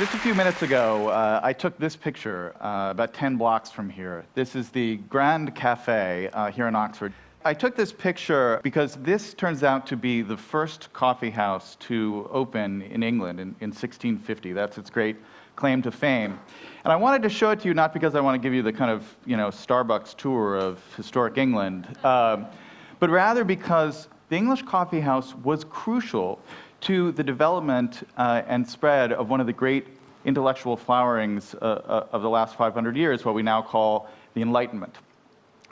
Just a few minutes ago, I took this picture about 10 blocks from here. This is the Grand Cafe here in Oxford. I took this picture because this turns out to be the first coffee house to open in England in 1650. That's its great claim to fame. And I wanted to show it to you not because I want to give you the kind of, Starbucks tour of historic England, but rather because the English coffee house was crucial to the development and spread of one of the great intellectual flowerings of the last 500 years, what we now call the Enlightenment.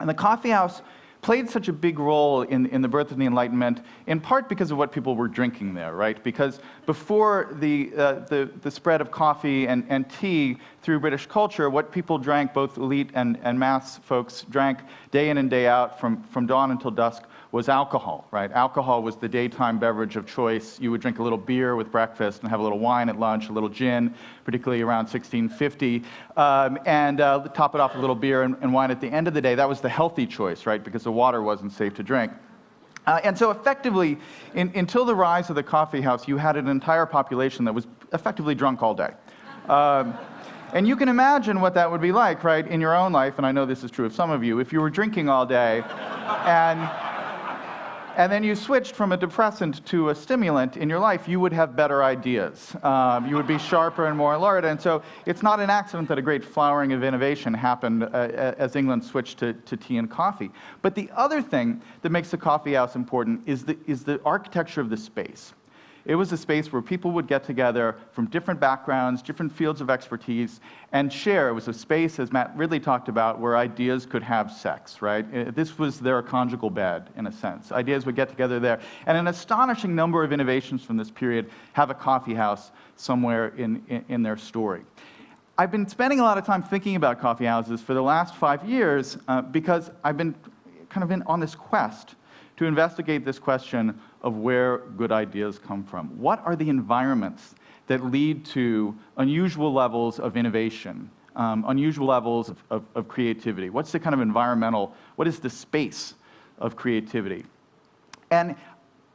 And the coffee house played such a big role in the birth of the Enlightenment, in part because of what people were drinking there, right? Because before the spread of coffee and tea through British culture, what people drank, both elite and mass folks drank day in and day out from dawn until dusk, was alcohol, right? Alcohol was the daytime beverage of choice. You would drink a little beer with breakfast and have a little wine at lunch, a little gin, particularly around 1650, and top it off with a little beer and wine at the end of the day. That was the healthy choice, right? Because the water wasn't safe to drink. And so effectively, until the rise of the coffee house, you had an entire population that was effectively drunk all day. And you can imagine what that would be like, right, in your own life, and I know this is true of some of you, if you were drinking all day and then you switched from a depressant to a stimulant in your life, you would have better ideas. You would be sharper and more alert. And so it's not an accident that a great flowering of innovation happened as England switched to tea and coffee. But the other thing that makes the coffee house important is the architecture of the space. It was a space where people would get together from different backgrounds, different fields of expertise, and share. It was a space, as Matt Ridley talked about, where ideas could have sex, right? This was their conjugal bed, in a sense. Ideas would get together there. And an astonishing number of innovations from this period have a coffee house somewhere in their story. I've been spending a lot of time thinking about coffee houses for the last 5 years because I've been kind of on this quest to investigate this question of where good ideas come from. What are the environments that lead to unusual levels of innovation, unusual levels of creativity? What's the kind of environmental, what is the space of creativity? And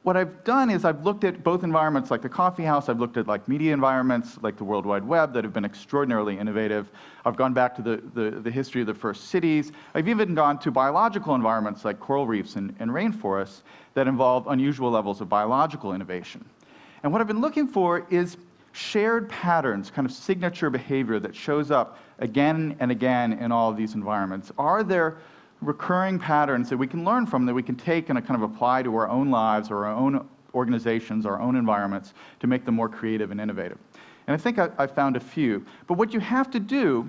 what I've done is I've looked at both environments like the coffee house, I've looked at like media environments like the World Wide Web that have been extraordinarily innovative. I've gone back to the history of the first cities. I've even gone to biological environments like coral reefs and rainforests that involve unusual levels of biological innovation. And what I've been looking for is shared patterns, kind of signature behavior that shows up again and again in all of these environments. Are there recurring patterns that we can learn from, that we can take and kind of apply to our own lives or our own organizations, our own environments, to make them more creative and innovative? And I think I found a few. But what you have to do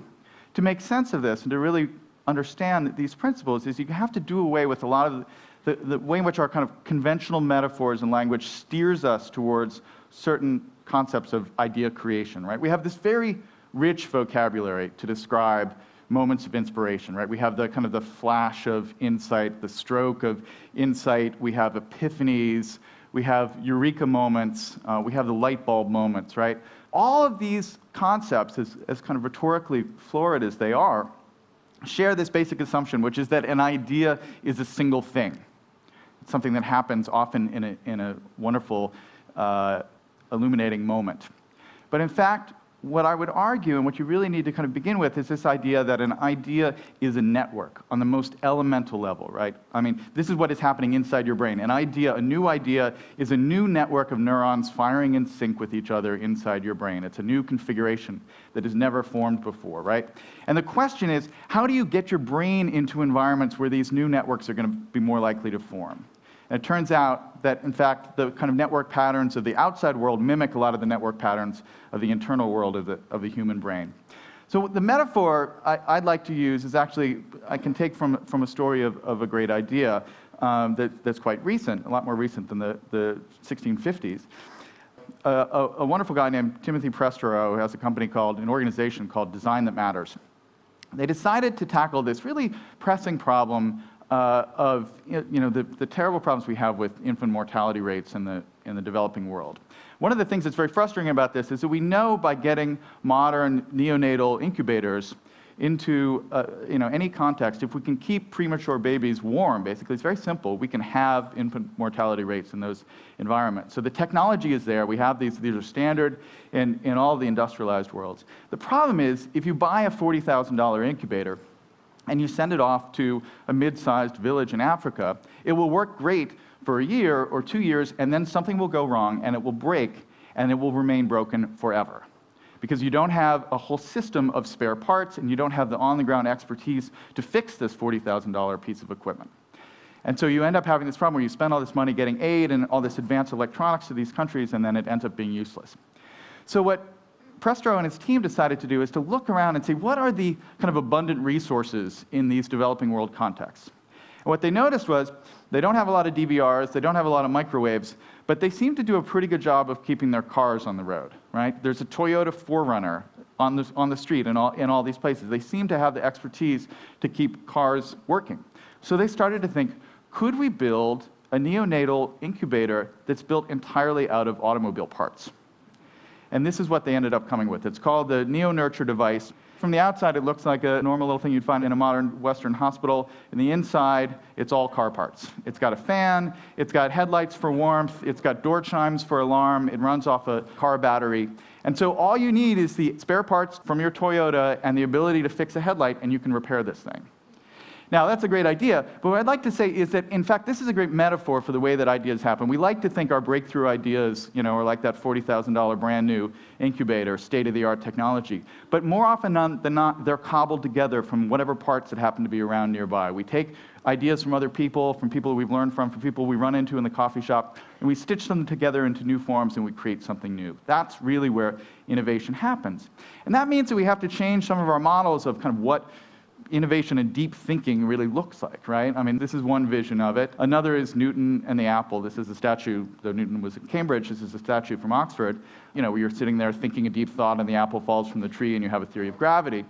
to make sense of this and to really understand these principles is you have to do away with a lot of the way in which our kind of conventional metaphors and language steers us towards certain concepts of idea creation, right? We have this very rich vocabulary to describe moments of inspiration, right? We have the kind of the flash of insight, the stroke of insight, we have epiphanies, we have eureka moments, we have the light bulb moments, right? All of these concepts, as kind of rhetorically florid as they are, share this basic assumption, which is that an idea is a single thing. It's something that happens often in a wonderful, illuminating moment. But in fact, what I would argue, and what you really need to kind of begin with, is this idea that an idea is a network on the most elemental level, right? I mean, this is what is happening inside your brain. An idea, a new idea, is a new network of neurons firing in sync with each other inside your brain. It's a new configuration that has never formed before, right? And the question is, how do you get your brain into environments where these new networks are going to be more likely to form? And it turns out that, in fact, the kind of network patterns of the outside world mimic a lot of the network patterns of the internal world of the human brain. So the metaphor I'd like to use is actually, I can take from a story of a great idea that's quite recent, a lot more recent than the 1650s. A wonderful guy named Timothy Prestero has an organization called Design That Matters. They decided to tackle this really pressing problem of the terrible problems we have with infant mortality rates in the developing world. One of the things that's very frustrating about this is that we know by getting modern neonatal incubators, into any context, if we can keep premature babies warm, basically, it's very simple. We can have infant mortality rates in those environments. So the technology is there. We have these are standard in all the industrialized worlds. The problem is, if you buy a $40,000 incubator and you send it off to a mid-sized village in Africa, it will work great for a year or 2 years, and then something will go wrong, and it will break, and it will remain broken forever. Because you don't have a whole system of spare parts, and you don't have the on-the-ground expertise to fix this $40,000 piece of equipment. And so you end up having this problem where you spend all this money getting aid and all this advanced electronics to these countries, and then it ends up being useless. So what Prestro and his team decided to do is to look around and see what are the kind of abundant resources in these developing world contexts. And what they noticed was they don't have a lot of DVRs, they don't have a lot of microwaves, but they seem to do a pretty good job of keeping their cars on the road, right? There's a Toyota 4Runner on the street in all these places. They seem to have the expertise to keep cars working. So they started to think, could we build a neonatal incubator that's built entirely out of automobile parts? And this is what they ended up coming with. It's called the NeoNurture device. From the outside, it looks like a normal little thing you'd find in a modern Western hospital. In the inside, it's all car parts. It's got a fan, it's got headlights for warmth, it's got door chimes for alarm, it runs off a car battery. And so all you need is the spare parts from your Toyota and the ability to fix a headlight, and you can repair this thing. Now, that's a great idea, but what I'd like to say is that, in fact, this is a great metaphor for the way that ideas happen. We like to think our breakthrough ideas, are like that $40,000 brand new incubator, state-of-the-art technology. But more often than not, they're cobbled together from whatever parts that happen to be around nearby. We take ideas from other people, from people we've learned from people we run into in the coffee shop, and we stitch them together into new forms, and we create something new. That's really where innovation happens. And that means that we have to change some of our models of kind of what innovation and deep thinking really looks like, right? I mean, this is one vision of it. Another is Newton and the apple. This is a statue, though Newton was at Cambridge, this is a statue from Oxford, where you're sitting there thinking a deep thought and the apple falls from the tree and you have a theory of gravity.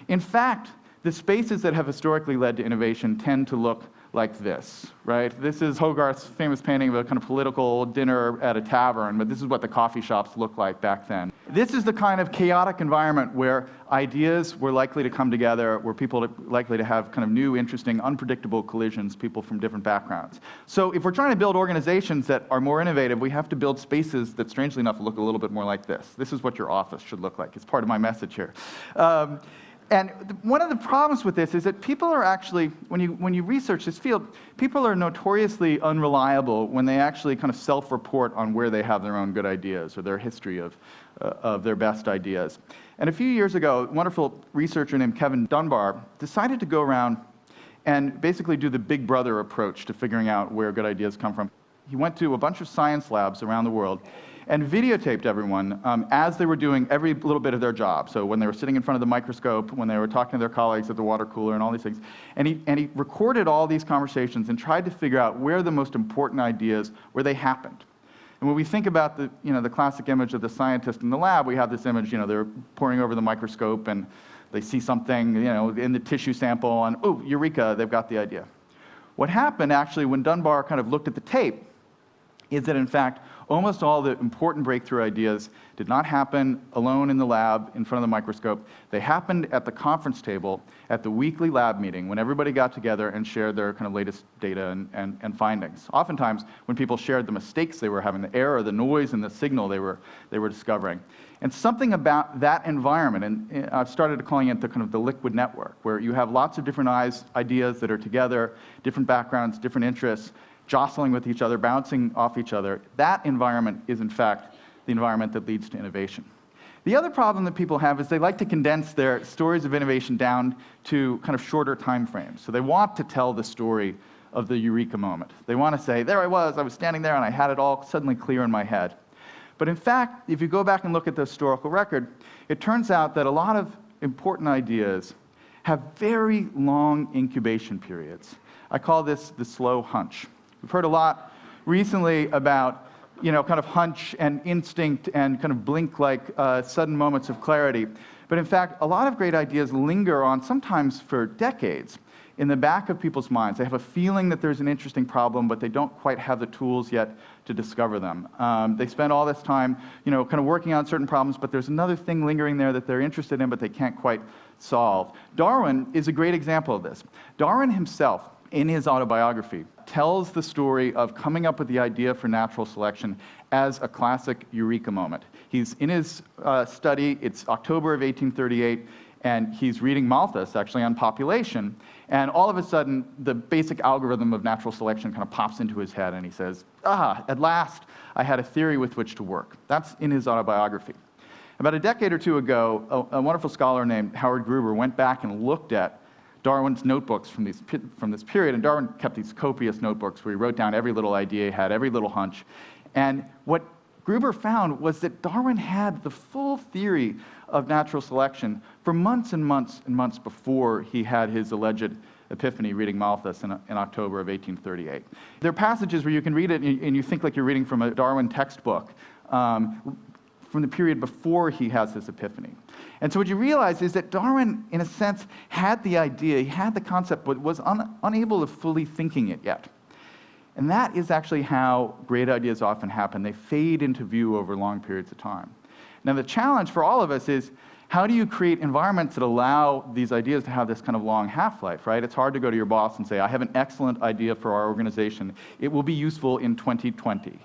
In fact, the spaces that have historically led to innovation tend to look like this, right? This is Hogarth's famous painting of a kind of political dinner at a tavern, but this is what the coffee shops looked like back then. This is the kind of chaotic environment where ideas were likely to come together, where people are likely to have kind of new, interesting, unpredictable collisions, people from different backgrounds. So if we're trying to build organizations that are more innovative, we have to build spaces that, strangely enough, look a little bit more like this. This is what your office should look like. It's part of my message here. And one of the problems with this is that people are actually, when you research this field, people are notoriously unreliable when they actually kind of self-report on where they have their own good ideas or their history of their best ideas. And a few years ago, a wonderful researcher named Kevin Dunbar decided to go around and basically do the Big Brother approach to figuring out where good ideas come from. He went to a bunch of science labs around the world and videotaped everyone as they were doing every little bit of their job. So when they were sitting in front of the microscope, when they were talking to their colleagues at the water cooler and all these things. And he recorded all these conversations and tried to figure out where the most important ideas, where they happened. And when we think about the classic image of the scientist in the lab, we have this image, they're poring over the microscope and they see something, in the tissue sample and, oh, eureka, they've got the idea. What happened actually when Dunbar kind of looked at the tape is that, in fact, almost all the important breakthrough ideas did not happen alone in the lab in front of the microscope. They happened at the conference table at the weekly lab meeting when everybody got together and shared their kind of latest data and findings. Oftentimes, when people shared the mistakes they were having, the error, the noise, and the signal they were discovering. And something about that environment, and I've started calling it the liquid network, where you have lots of different ideas that are together, different backgrounds, different interests, jostling with each other, bouncing off each other. That environment is, in fact, the environment that leads to innovation. The other problem that people have is they like to condense their stories of innovation down to kind of shorter time frames. So they want to tell the story of the eureka moment. They want to say, there I was standing there and I had it all suddenly clear in my head. But in fact, if you go back and look at the historical record, it turns out that a lot of important ideas have very long incubation periods. I call this the slow hunch. We've heard a lot recently about, kind of hunch and instinct and kind of blink-like sudden moments of clarity. But in fact, a lot of great ideas linger on, sometimes for decades, in the back of people's minds. They have a feeling that there's an interesting problem, but they don't quite have the tools yet to discover them. They spend all this time, kind of working on certain problems, but there's another thing lingering there that they're interested in, but they can't quite solve. Darwin is a great example of this. Darwin himself, in his autobiography, tells the story of coming up with the idea for natural selection as a classic eureka moment. He's in his study, it's October of 1838, and he's reading Malthus, actually, on population, and all of a sudden, the basic algorithm of natural selection kind of pops into his head, and he says, at last, I had a theory with which to work. That's in his autobiography. About a decade or two ago, a wonderful scholar named Howard Gruber went back and looked at Darwin's notebooks from this period, and Darwin kept these copious notebooks where he wrote down every little idea he had, every little hunch. And what Gruber found was that Darwin had the full theory of natural selection for months and months and months before he had his alleged epiphany reading Malthus in October of 1838. There are passages where you can read it and you think like you're reading from a Darwin textbook from the period before he has this epiphany. And so what you realize is that Darwin, in a sense, had the idea, he had the concept, but was unable to fully thinking it yet. And that is actually how great ideas often happen. They fade into view over long periods of time. Now, the challenge for all of us is, how do you create environments that allow these ideas to have this kind of long half-life, right? It's hard to go to your boss and say, I have an excellent idea for our organization. It will be useful in 2020.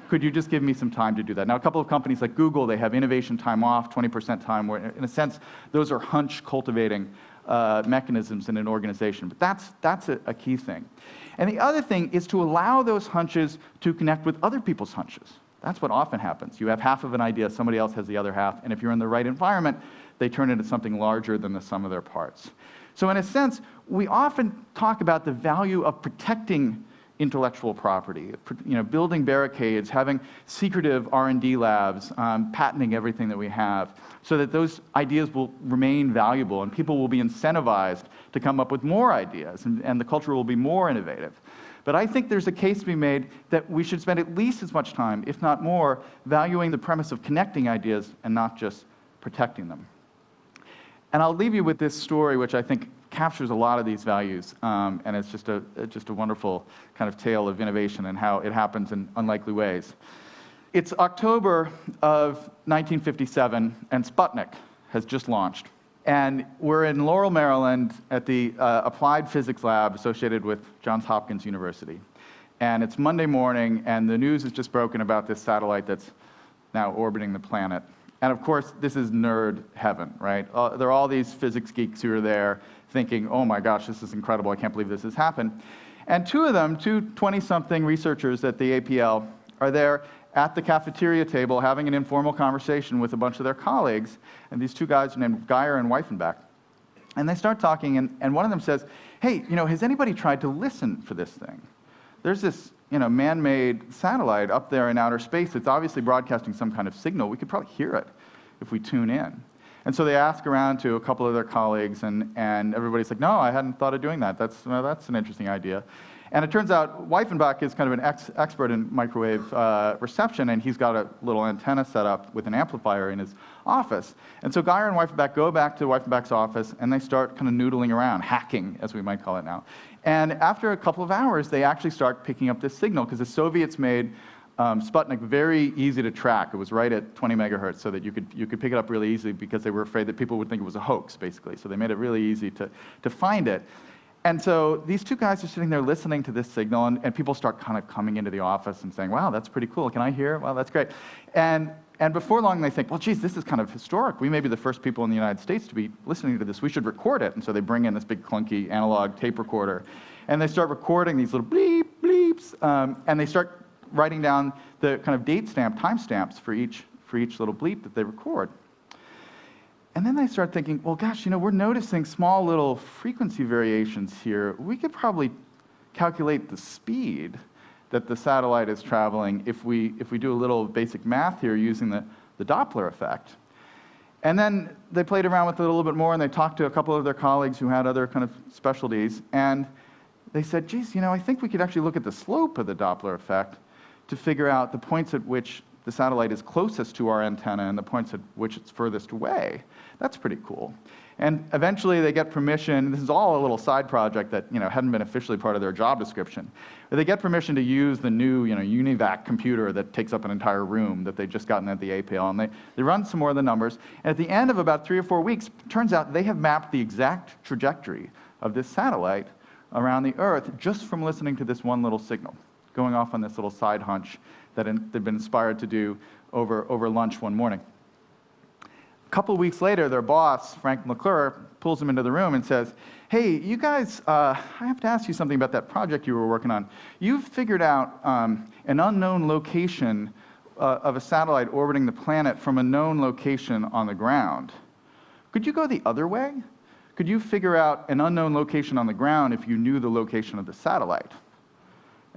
Could you just give me some time to do that? Now, a couple of companies like Google, they have innovation time off, 20% time, where in a sense, those are hunch cultivating mechanisms in an organization. But that's a key thing. And the other thing is to allow those hunches to connect with other people's hunches. That's what often happens. You have half of an idea, somebody else has the other half, and if you're in the right environment, they turn into something larger than the sum of their parts. So in a sense, we often talk about the value of protecting intellectual property, building barricades, having secretive R&D labs, patenting everything that we have, so that those ideas will remain valuable and people will be incentivized to come up with more ideas, and the culture will be more innovative. But I think there's a case to be made that we should spend at least as much time, if not more, valuing the premise of connecting ideas and not just protecting them. And I'll leave you with this story, which I think captures a lot of these values, and it's just a wonderful kind of tale of innovation and how it happens in unlikely ways. It's October of 1957, and Sputnik has just launched. And we're in Laurel, Maryland, at the Applied Physics Lab associated with Johns Hopkins University. And it's Monday morning, and the news has just broken about this satellite that's now orbiting the planet. And of course, this is nerd heaven, right? There are all these physics geeks who are there thinking, oh my gosh, this is incredible, I can't believe this has happened. And two of them, two 20-something researchers at the APL, are there at the cafeteria table having an informal conversation with a bunch of their colleagues, and these two guys are named Geyer and Weifenbach. And they start talking, and one of them says, hey, has anybody tried to listen for this thing? There's this man-made satellite up there in outer space. It's obviously broadcasting some kind of signal. We could probably hear it if we tune in. And so they ask around to a couple of their colleagues, and everybody's like, no, I hadn't thought of doing that. That's an interesting idea. And it turns out Weifenbach is kind of an expert in microwave reception, and he's got a little antenna set up with an amplifier in his office. And so Geyer and Weifenbach go back to Weifenbach's office, and they start kind of noodling around, hacking, as we might call it now. And after a couple of hours, they actually start picking up this signal, because the Soviets made Sputnik very easy to track. It was right at 20 megahertz, so that you could pick it up really easily, because they were afraid that people would think it was a hoax, basically. So they made it really easy to find it. And so these two guys are sitting there listening to this signal, and people start kind of coming into the office and saying, wow, that's pretty cool. Can I hear? Wow, that's great. And before long, they think, well, geez, this is kind of historic. We may be the first people in the United States to be listening to this. We should record it. And so they bring in this big clunky analog tape recorder, and they start recording these little bleep, bleeps, and they start writing down the kind of time stamps for each little bleep that they record. And then they start thinking, well, gosh, we're noticing small little frequency variations here. We could probably calculate the speed that the satellite is traveling if we do a little basic math here using the Doppler effect. And then they played around with it a little bit more, and they talked to a couple of their colleagues who had other kind of specialties, and they said, geez, I think we could actually look at the slope of the Doppler effect to figure out the points at which the satellite is closest to our antenna and the points at which it's furthest away. That's pretty cool. And eventually they get permission. This is all a little side project that hadn't been officially part of their job description. But they get permission to use the new UniVac computer that takes up an entire room that they'd just gotten at the APL. And they run some more of the numbers. And at the end of about 3 or 4 weeks, it turns out they have mapped the exact trajectory of this satellite around the Earth just from listening to this one little signal, going off on this little side hunch that they'd been inspired to do over lunch one morning. A couple of weeks later, their boss, Frank McClure, pulls them into the room and says, hey, you guys, I have to ask you something about that project you were working on. You've figured out an unknown location of a satellite orbiting the planet from a known location on the ground. Could you go the other way? Could you figure out an unknown location on the ground if you knew the location of the satellite?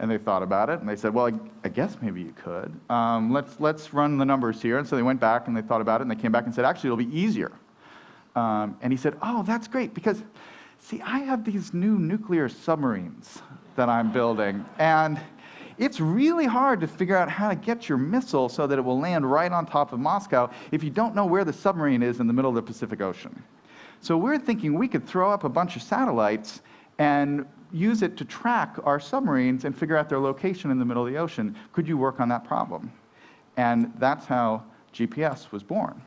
And they thought about it, and they said, well, I guess maybe you could. Let's run the numbers here. And so they went back, and they thought about it, and they came back and said, actually, it'll be easier. And he said, oh, that's great, because, see, I have these new nuclear submarines that I'm building, and it's really hard to figure out how to get your missile so that it will land right on top of Moscow if you don't know where the submarine is in the middle of the Pacific Ocean. So we're thinking we could throw up a bunch of satellites and use it to track our submarines and figure out their location in the middle of the ocean. Could you work on that problem? And that's how GPS was born.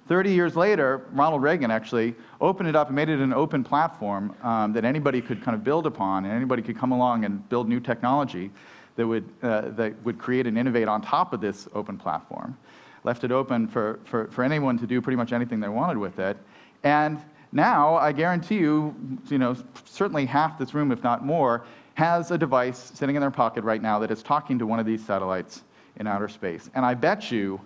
30 years later, Ronald Reagan actually opened it up and made it an open platform that anybody could kind of build upon, and anybody could come along and build new technology that would create and innovate on top of this open platform. Left it open for anyone to do pretty much anything they wanted with it. And now, I guarantee you, certainly half this room, if not more, has a device sitting in their pocket right now that is talking to one of these satellites in outer space. And I bet you,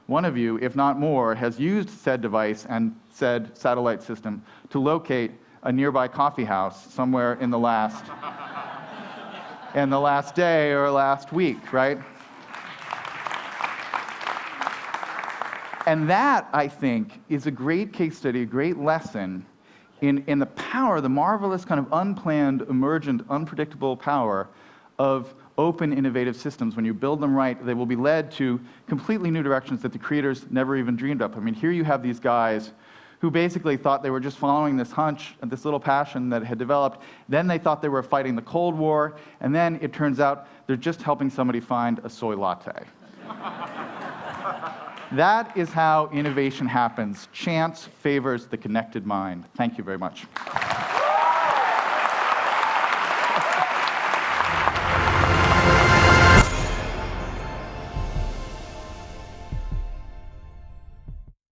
one of you, if not more, has used said device and said satellite system to locate a nearby coffee house somewhere in the last day or last week, right? And that, I think, is a great case study, a great lesson in the power, the marvelous kind of unplanned, emergent, unpredictable power of open, innovative systems. When you build them right, they will be led to completely new directions that the creators never even dreamed of. I mean, here you have these guys who basically thought they were just following this hunch, this little passion that had developed. Then they thought they were fighting the Cold War, and then it turns out they're just helping somebody find a soy latte. That is how innovation happens. Chance favors the connected mind. Thank you very much.